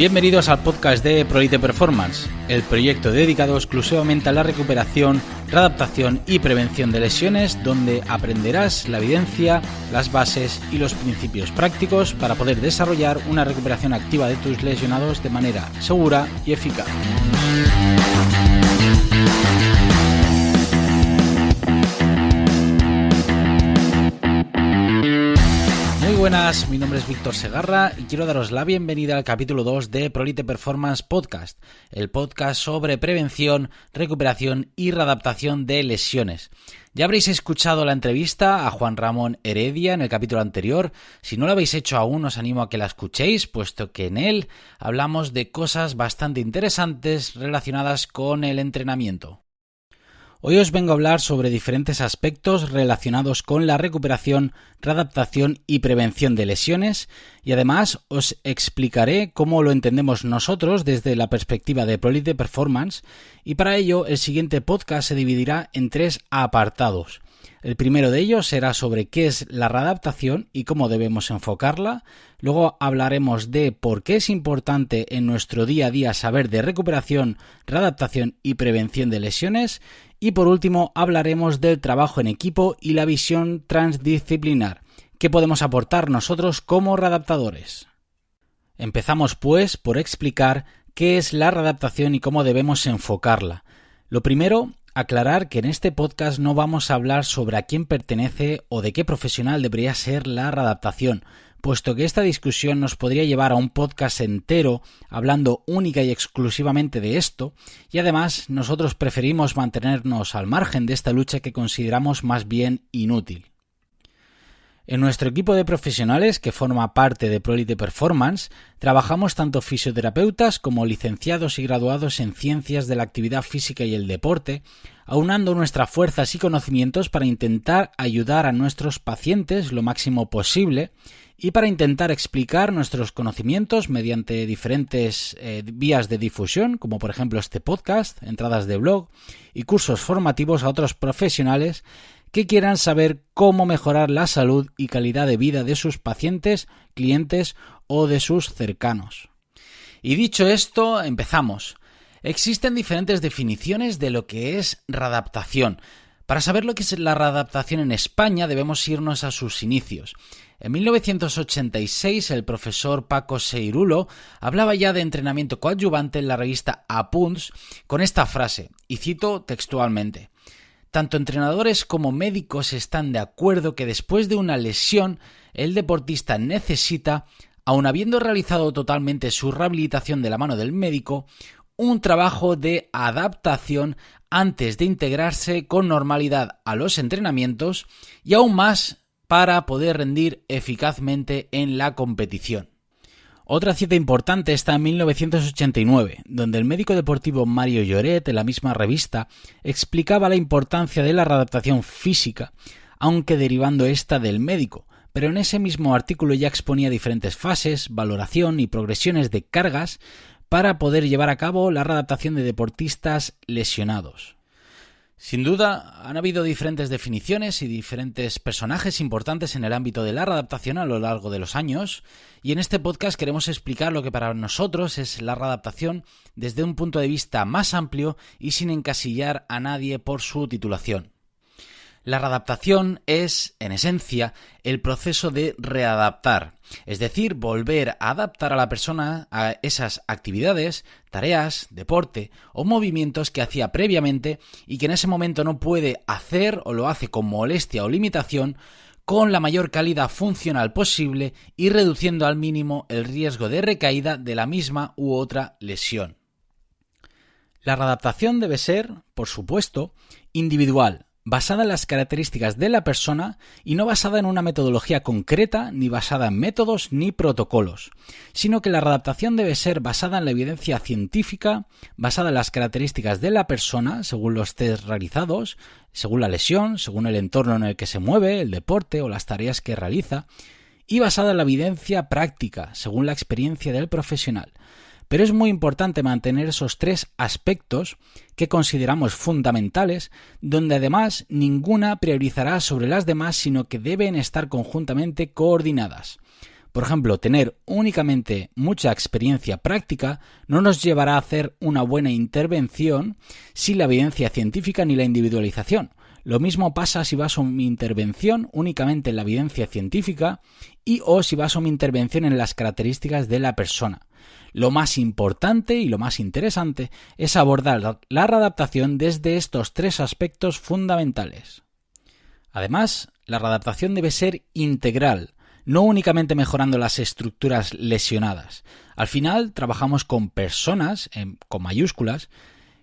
Bienvenidos al podcast de ProElite Performance, el proyecto dedicado exclusivamente a la recuperación, readaptación y prevención de lesiones, donde aprenderás la evidencia, las bases y los principios prácticos para poder desarrollar una recuperación activa de tus lesionados de manera segura y eficaz. Buenas, mi nombre es Víctor Segarra y quiero daros la bienvenida al capítulo 2 de ProElite Performance Podcast, el podcast sobre prevención, recuperación y readaptación de lesiones. Ya habréis escuchado la entrevista a Juan Ramón Heredia en el capítulo anterior. Si no lo habéis hecho aún, os animo a que la escuchéis, puesto que en él hablamos de cosas bastante interesantes relacionadas con el entrenamiento. Hoy os vengo a hablar sobre diferentes aspectos relacionados con la recuperación, readaptación y prevención de lesiones y además os explicaré cómo lo entendemos nosotros desde la perspectiva de ProElite Performance y para ello el siguiente podcast se dividirá en 3 apartados. El primero de ellos será sobre qué es la readaptación y cómo debemos enfocarla. Luego hablaremos de por qué es importante en nuestro día a día saber de recuperación, readaptación y prevención de lesiones. Y por último hablaremos del trabajo en equipo y la visión transdisciplinar. ¿Qué podemos aportar nosotros como readaptadores? Empezamos pues por explicar qué es la readaptación y cómo debemos enfocarla. Lo primero, aclarar que en este podcast no vamos a hablar sobre a quién pertenece o de qué profesional debería ser la readaptación, puesto que esta discusión nos podría llevar a un podcast entero hablando única y exclusivamente de esto, y además nosotros preferimos mantenernos al margen de esta lucha que consideramos más bien inútil. En nuestro equipo de profesionales, que forma parte de ProElite Performance, trabajamos tanto fisioterapeutas como licenciados y graduados en ciencias de la actividad física y el deporte, aunando nuestras fuerzas y conocimientos para intentar ayudar a nuestros pacientes lo máximo posible y para intentar explicar nuestros conocimientos mediante diferentes vías de difusión, como por ejemplo este podcast, entradas de blog y cursos formativos a otros profesionales que quieran saber cómo mejorar la salud y calidad de vida de sus pacientes, clientes o de sus cercanos. Y dicho esto, empezamos. Existen diferentes definiciones de lo que es readaptación. Para saber lo que es la readaptación en España debemos irnos a sus inicios. En 1986 el profesor Paco Seirulo hablaba ya de entrenamiento coadyuvante en la revista Apunts con esta frase, y cito textualmente: tanto entrenadores como médicos están de acuerdo que después de una lesión el deportista necesita, aun habiendo realizado totalmente su rehabilitación de la mano del médico, un trabajo de adaptación antes de integrarse con normalidad a los entrenamientos y aún más para poder rendir eficazmente en la competición. Otra cita importante está en 1989, donde el médico deportivo Mario Lloret, en la misma revista, explicaba la importancia de la readaptación física, aunque derivando esta del médico, pero en ese mismo artículo ya exponía diferentes fases, valoración y progresiones de cargas para poder llevar a cabo la readaptación de deportistas lesionados. Sin duda, han habido diferentes definiciones y diferentes personajes importantes en el ámbito de la readaptación a lo largo de los años, y en este podcast queremos explicar lo que para nosotros es la readaptación desde un punto de vista más amplio y sin encasillar a nadie por su titulación. La readaptación es, en esencia, el proceso de readaptar, es decir, volver a adaptar a la persona a esas actividades, tareas, deporte o movimientos que hacía previamente y que en ese momento no puede hacer o lo hace con molestia o limitación, con la mayor calidad funcional posible y reduciendo al mínimo el riesgo de recaída de la misma u otra lesión. La readaptación debe ser, por supuesto, individual, basada en las características de la persona y no basada en una metodología concreta ni basada en métodos ni protocolos, sino que la readaptación debe ser basada en la evidencia científica, basada en las características de la persona según los test realizados, según la lesión, según el entorno en el que se mueve, el deporte o las tareas que realiza, y basada en la evidencia práctica según la experiencia del profesional. Pero es muy importante mantener esos 3 aspectos que consideramos fundamentales, donde además ninguna priorizará sobre las demás, sino que deben estar conjuntamente coordinadas. Por ejemplo, tener únicamente mucha experiencia práctica no nos llevará a hacer una buena intervención sin la evidencia científica ni la individualización. Lo mismo pasa si baso mi intervención únicamente en la evidencia científica o si baso mi intervención en las características de la persona. Lo más importante y lo más interesante es abordar la readaptación desde estos tres aspectos fundamentales. Además, la readaptación debe ser integral, no únicamente mejorando las estructuras lesionadas. Al final, trabajamos con personas, con mayúsculas,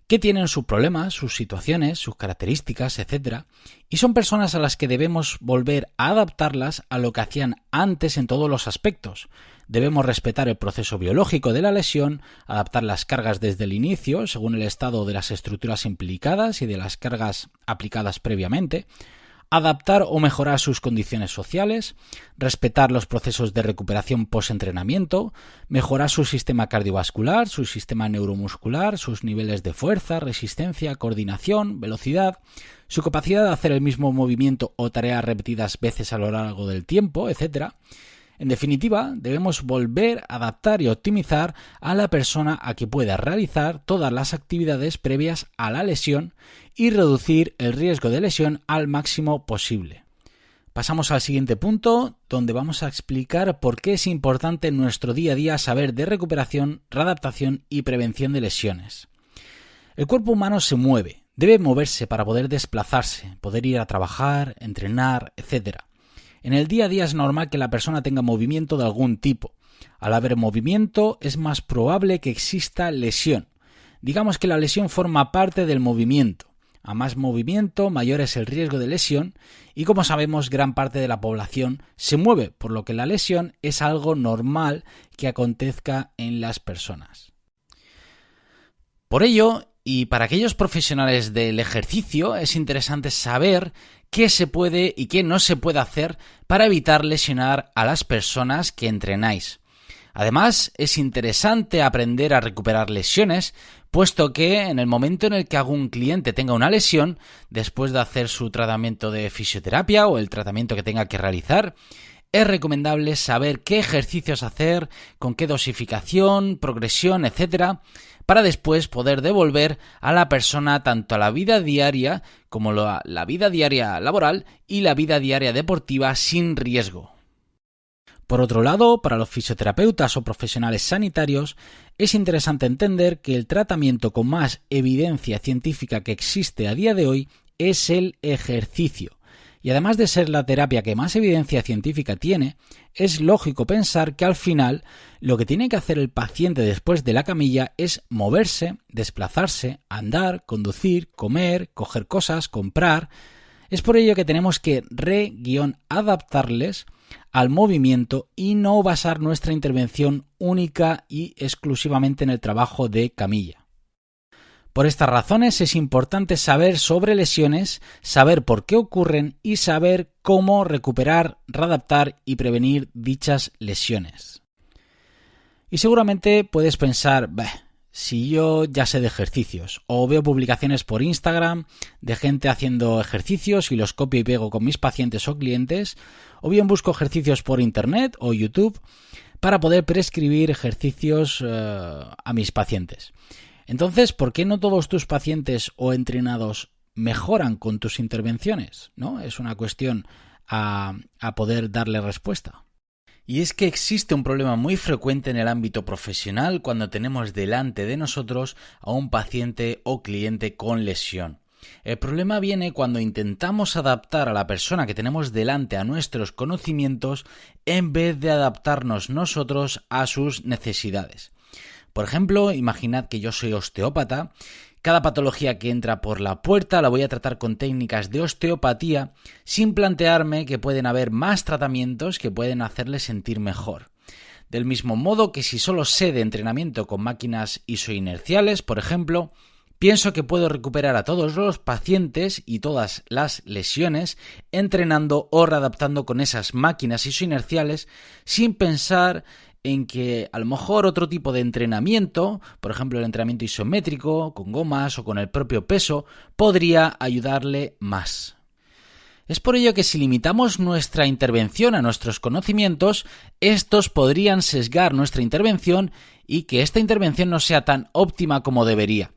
que tienen sus problemas, sus situaciones, sus características, etc. Y son personas a las que debemos volver a adaptarlas a lo que hacían antes en todos los aspectos. Debemos respetar el proceso biológico de la lesión, adaptar las cargas desde el inicio, según el estado de las estructuras implicadas y de las cargas aplicadas previamente, adaptar o mejorar sus condiciones sociales, respetar los procesos de recuperación post-entrenamiento, mejorar su sistema cardiovascular, su sistema neuromuscular, sus niveles de fuerza, resistencia, coordinación, velocidad, su capacidad de hacer el mismo movimiento o tarea repetidas veces a lo largo del tiempo, etc. En definitiva, debemos volver a adaptar y optimizar a la persona a que pueda realizar todas las actividades previas a la lesión y reducir el riesgo de lesión al máximo posible. Pasamos al siguiente punto, donde vamos a explicar por qué es importante en nuestro día a día saber de recuperación, readaptación y prevención de lesiones. El cuerpo humano se mueve, debe moverse para poder desplazarse, poder ir a trabajar, entrenar, etc. En el día a día es normal que la persona tenga movimiento de algún tipo. Al haber movimiento es más probable que exista lesión. Digamos que la lesión forma parte del movimiento. A más movimiento, mayor es el riesgo de lesión y como sabemos, gran parte de la población se mueve, por lo que la lesión es algo normal que acontezca en las personas. Por ello, y para aquellos profesionales del ejercicio, es interesante saber qué se puede y qué no se puede hacer para evitar lesionar a las personas que entrenáis. Además, es interesante aprender a recuperar lesiones, puesto que en el momento en el que algún cliente tenga una lesión, después de hacer su tratamiento de fisioterapia o el tratamiento que tenga que realizar, es recomendable saber qué ejercicios hacer, con qué dosificación, progresión, etc., para después poder devolver a la persona tanto a la vida diaria como la vida diaria laboral y la vida diaria deportiva sin riesgo. Por otro lado, para los fisioterapeutas o profesionales sanitarios, es interesante entender que el tratamiento con más evidencia científica que existe a día de hoy es el ejercicio. Y además de ser la terapia que más evidencia científica tiene, es lógico pensar que al final lo que tiene que hacer el paciente después de la camilla es moverse, desplazarse, andar, conducir, comer, coger cosas, comprar. Es por ello que tenemos que adaptarles al movimiento y no basar nuestra intervención única y exclusivamente en el trabajo de camilla. Por estas razones es importante saber sobre lesiones, saber por qué ocurren y saber cómo recuperar, readaptar y prevenir dichas lesiones. Y seguramente puedes pensar, si yo ya sé de ejercicios, o veo publicaciones por Instagram de gente haciendo ejercicios y los copio y pego con mis pacientes o clientes, o bien busco ejercicios por Internet o YouTube para poder prescribir ejercicios a mis pacientes. Entonces, ¿por qué no todos tus pacientes o entrenados mejoran con tus intervenciones? ¿No? Es una cuestión a poder darle respuesta. Y es que existe un problema muy frecuente en el ámbito profesional cuando tenemos delante de nosotros a un paciente o cliente con lesión. El problema viene cuando intentamos adaptar a la persona que tenemos delante a nuestros conocimientos en vez de adaptarnos nosotros a sus necesidades. Por ejemplo, imaginad que yo soy osteópata. Cada patología que entra por la puerta la voy a tratar con técnicas de osteopatía sin plantearme que pueden haber más tratamientos que pueden hacerle sentir mejor. Del mismo modo que si solo sé de entrenamiento con máquinas isoinerciales, por ejemplo, pienso que puedo recuperar a todos los pacientes y todas las lesiones entrenando o readaptando con esas máquinas isoinerciales sin pensar en que a lo mejor otro tipo de entrenamiento, por ejemplo el entrenamiento isométrico, con gomas o con el propio peso, podría ayudarle más. Es por ello que si limitamos nuestra intervención a nuestros conocimientos, estos podrían sesgar nuestra intervención y que esta intervención no sea tan óptima como debería.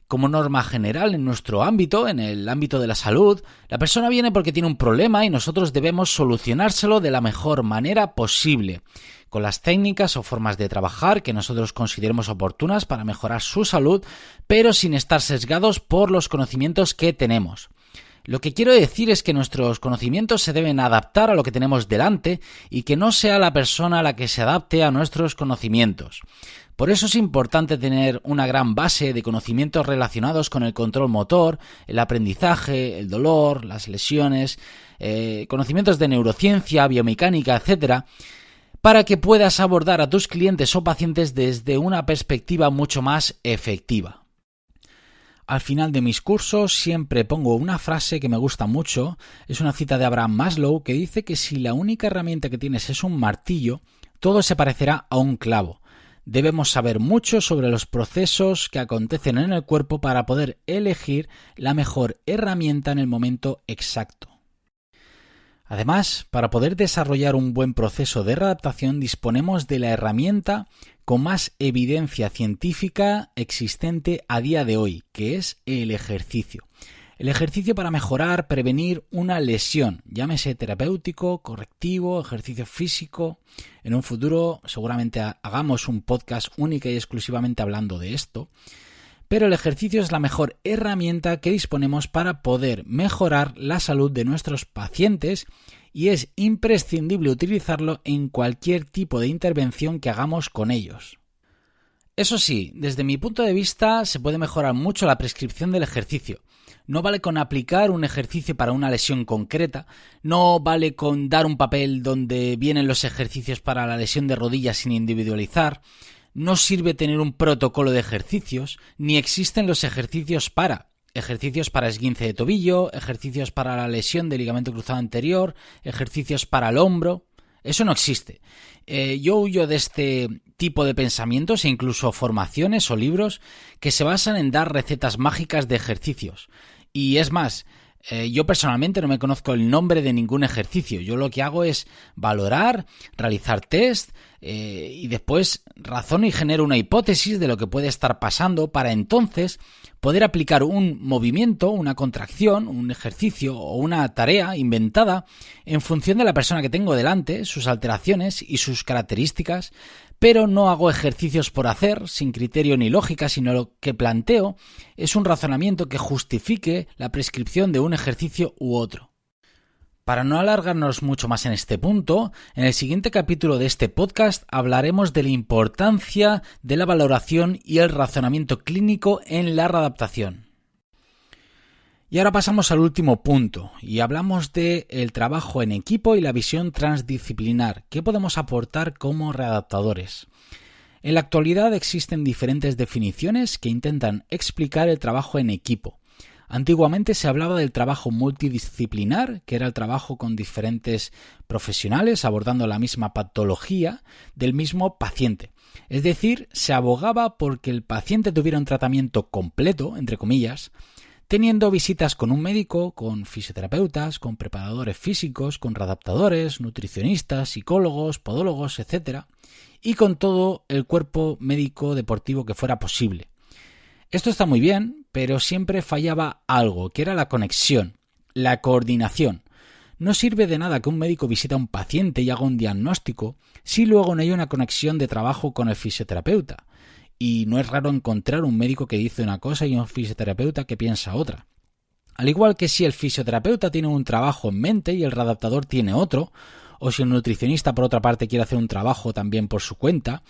Como norma general en nuestro ámbito, en el ámbito de la salud, la persona viene porque tiene un problema y nosotros debemos solucionárselo de la mejor manera posible, con las técnicas o formas de trabajar que nosotros consideremos oportunas para mejorar su salud, pero sin estar sesgados por los conocimientos que tenemos. Lo que quiero decir es que nuestros conocimientos se deben adaptar a lo que tenemos delante y que no sea la persona la que se adapte a nuestros conocimientos. Por eso es importante tener una gran base de conocimientos relacionados con el control motor, el aprendizaje, el dolor, las lesiones, conocimientos de neurociencia, biomecánica, etc., para que puedas abordar a tus clientes o pacientes desde una perspectiva mucho más efectiva. Al final de mis cursos siempre pongo una frase que me gusta mucho, es una cita de Abraham Maslow que dice que si la única herramienta que tienes es un martillo, todo se parecerá a un clavo. Debemos saber mucho sobre los procesos que acontecen en el cuerpo para poder elegir la mejor herramienta en el momento exacto. Además, para poder desarrollar un buen proceso de readaptación disponemos de la herramienta con más evidencia científica existente a día de hoy, que es el ejercicio. El ejercicio para mejorar, prevenir una lesión, llámese terapéutico, correctivo, ejercicio físico. En un futuro seguramente hagamos un podcast única y exclusivamente hablando de esto. Pero el ejercicio es la mejor herramienta que disponemos para poder mejorar la salud de nuestros pacientes y es imprescindible utilizarlo en cualquier tipo de intervención que hagamos con ellos. Eso sí, desde mi punto de vista se puede mejorar mucho la prescripción del ejercicio. No vale con aplicar un ejercicio para una lesión concreta, no vale con dar un papel donde vienen los ejercicios para la lesión de rodilla sin individualizar. No sirve tener un protocolo de ejercicios, ni existen los ejercicios para esguince de tobillo, ejercicios para la lesión del ligamento cruzado anterior, ejercicios para el hombro. Eso no existe. Yo huyo de este tipo de pensamientos e incluso formaciones o libros que se basan en dar recetas mágicas de ejercicios. Y es más, yo personalmente no me conozco el nombre de ningún ejercicio. Yo lo que hago es valorar, realizar test y después razono y genero una hipótesis de lo que puede estar pasando para entonces poder aplicar un movimiento, una contracción, un ejercicio o una tarea inventada en función de la persona que tengo delante, sus alteraciones y sus características, pero no hago ejercicios por hacer, sin criterio ni lógica, sino lo que planteo es un razonamiento que justifique la prescripción de un ejercicio u otro. Para no alargarnos mucho más en este punto, en el siguiente capítulo de este podcast hablaremos de la importancia de la valoración y el razonamiento clínico en la readaptación. Y ahora pasamos al último punto y hablamos del trabajo en equipo y la visión transdisciplinar. ¿Qué podemos aportar como readaptadores? En la actualidad existen diferentes definiciones que intentan explicar el trabajo en equipo. Antiguamente se hablaba del trabajo multidisciplinar, que era el trabajo con diferentes profesionales abordando la misma patología del mismo paciente. Es decir, se abogaba por que el paciente tuviera un tratamiento completo, entre comillas, teniendo visitas con un médico, con fisioterapeutas, con preparadores físicos, con readaptadores, nutricionistas, psicólogos, podólogos, etc. y con todo el cuerpo médico deportivo que fuera posible. Esto está muy bien, pero siempre fallaba algo, que era la conexión, la coordinación. No sirve de nada que un médico visite a un paciente y haga un diagnóstico si luego no hay una conexión de trabajo con el fisioterapeuta. Y no es raro encontrar un médico que dice una cosa y un fisioterapeuta que piensa otra. Al igual que si el fisioterapeuta tiene un trabajo en mente y el readaptador tiene otro, o si un nutricionista por otra parte quiere hacer un trabajo también por su cuenta.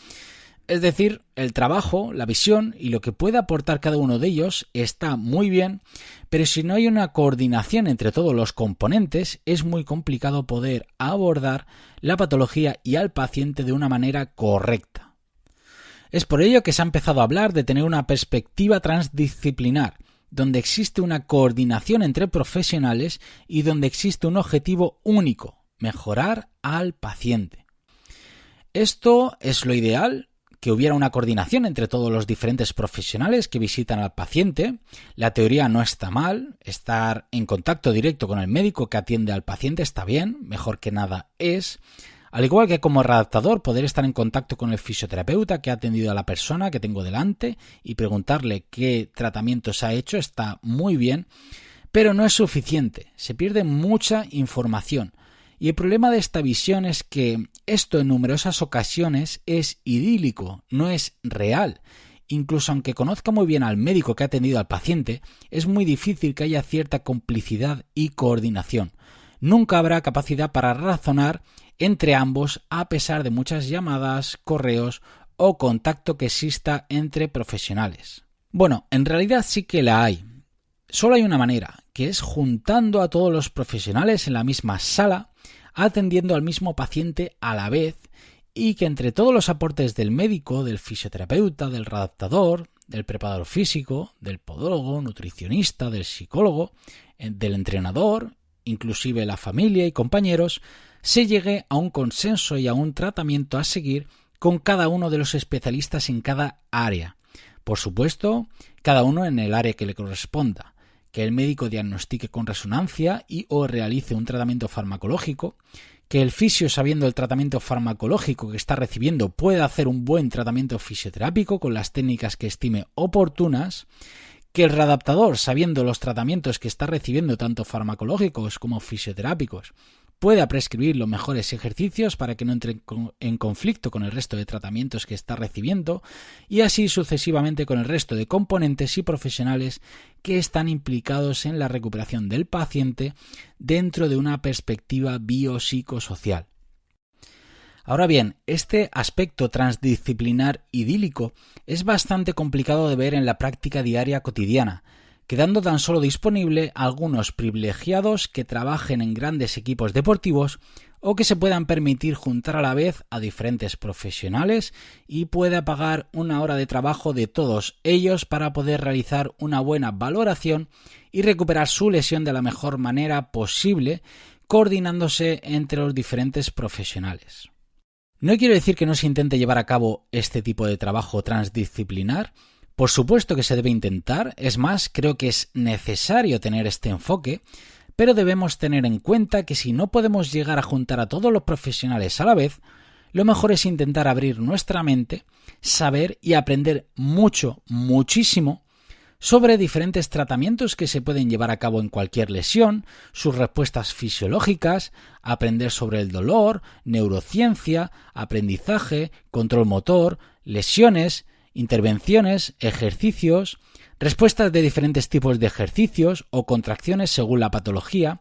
Es decir, el trabajo, la visión y lo que puede aportar cada uno de ellos está muy bien, pero si no hay una coordinación entre todos los componentes, es muy complicado poder abordar la patología y al paciente de una manera correcta. Es por ello que se ha empezado a hablar de tener una perspectiva transdisciplinar, donde existe una coordinación entre profesionales y donde existe un objetivo único, mejorar al paciente. Esto es lo ideal, que hubiera una coordinación entre todos los diferentes profesionales que visitan al paciente. La teoría no está mal, estar en contacto directo con el médico que atiende al paciente está bien, mejor que nada es. Al igual que como redactador, poder estar en contacto con el fisioterapeuta que ha atendido a la persona que tengo delante y preguntarle qué tratamientos ha hecho está muy bien, pero no es suficiente, se pierde mucha información. Y el problema de esta visión es que esto en numerosas ocasiones es idílico, no es real. Incluso aunque conozca muy bien al médico que ha atendido al paciente, es muy difícil que haya cierta complicidad y coordinación. Nunca habrá capacidad para razonar entre ambos a pesar de muchas llamadas, correos o contacto que exista entre profesionales. Bueno, en realidad sí que la hay. Solo hay una manera, que es juntando a todos los profesionales en la misma sala, atendiendo al mismo paciente a la vez y que entre todos los aportes del médico, del fisioterapeuta, del redactador, del preparador físico, del podólogo, nutricionista, del psicólogo, del entrenador, inclusive la familia y compañeros, se llegue a un consenso y a un tratamiento a seguir con cada uno de los especialistas en cada área. Por supuesto, cada uno en el área que le corresponda. Que el médico diagnostique con resonancia y o realice un tratamiento farmacológico, que el fisio, sabiendo el tratamiento farmacológico que está recibiendo, pueda hacer un buen tratamiento fisioterápico con las técnicas que estime oportunas, que el readaptador, sabiendo los tratamientos que está recibiendo tanto farmacológicos como fisioterápicos, pueda prescribir los mejores ejercicios para que no entre en conflicto con el resto de tratamientos que está recibiendo y así sucesivamente con el resto de componentes y profesionales que están implicados en la recuperación del paciente dentro de una perspectiva biopsicosocial. Ahora bien, este aspecto transdisciplinar idílico es bastante complicado de ver en la práctica diaria cotidiana, quedando tan solo disponible a algunos privilegiados que trabajen en grandes equipos deportivos o que se puedan permitir juntar a la vez a diferentes profesionales y pueda pagar una hora de trabajo de todos ellos para poder realizar una buena valoración y recuperar su lesión de la mejor manera posible, coordinándose entre los diferentes profesionales. No quiero decir que no se intente llevar a cabo este tipo de trabajo transdisciplinar. Por supuesto que se debe intentar, es más, creo que es necesario tener este enfoque, pero debemos tener en cuenta que si no podemos llegar a juntar a todos los profesionales a la vez, lo mejor es intentar abrir nuestra mente, saber y aprender muchísimo sobre diferentes tratamientos que se pueden llevar a cabo en cualquier lesión, sus respuestas fisiológicas, aprender sobre el dolor, neurociencia, aprendizaje, control motor, lesiones, intervenciones, ejercicios, respuestas de diferentes tipos de ejercicios o contracciones según la patología.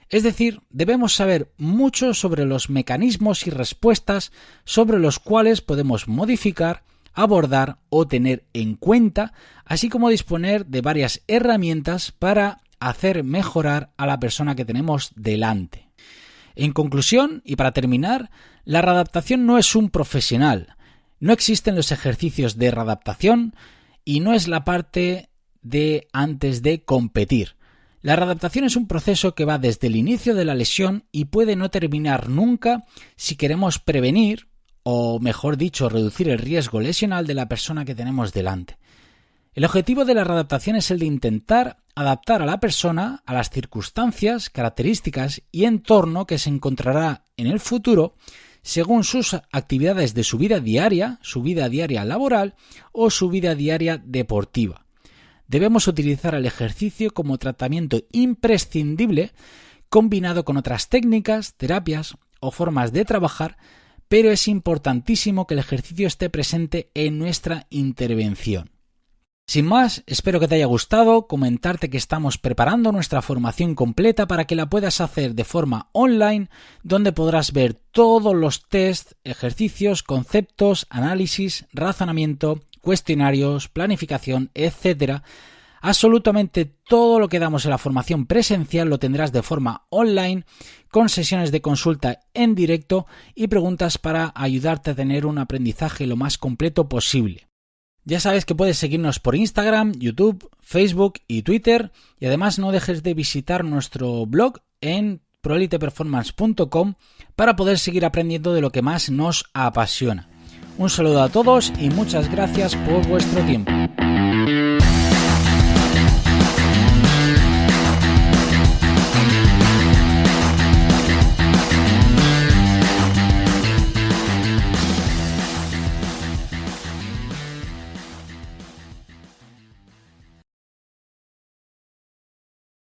Es decir, debemos saber mucho sobre los mecanismos y respuestas sobre los cuales podemos modificar, abordar o tener en cuenta, así como disponer de varias herramientas para hacer mejorar a la persona que tenemos delante. En conclusión, y para terminar, la readaptación no es un profesional. No existen los ejercicios de readaptación y no es la parte de antes de competir. La readaptación es un proceso que va desde el inicio de la lesión y puede no terminar nunca si queremos prevenir, o mejor dicho, reducir el riesgo lesional de la persona que tenemos delante. El objetivo de la readaptación es el de intentar adaptar a la persona a las circunstancias, características y entorno que se encontrará en el futuro según sus actividades de su vida diaria laboral o su vida diaria deportiva. Debemos utilizar el ejercicio como tratamiento imprescindible combinado con otras técnicas, terapias o formas de trabajar, pero es importantísimo que el ejercicio esté presente en nuestra intervención. Sin más, espero que te haya gustado, comentarte que estamos preparando nuestra formación completa para que la puedas hacer de forma online, donde podrás ver todos los tests, ejercicios, conceptos, análisis, razonamiento, cuestionarios, planificación, etc. Absolutamente todo lo que damos en la formación presencial lo tendrás de forma online, con sesiones de consulta en directo y preguntas para ayudarte a tener un aprendizaje lo más completo posible. Ya sabes que puedes seguirnos por Instagram, YouTube, Facebook y Twitter y además no dejes de visitar nuestro blog en proeliteperformance.com para poder seguir aprendiendo de lo que más nos apasiona. Un saludo a todos y muchas gracias por vuestro tiempo.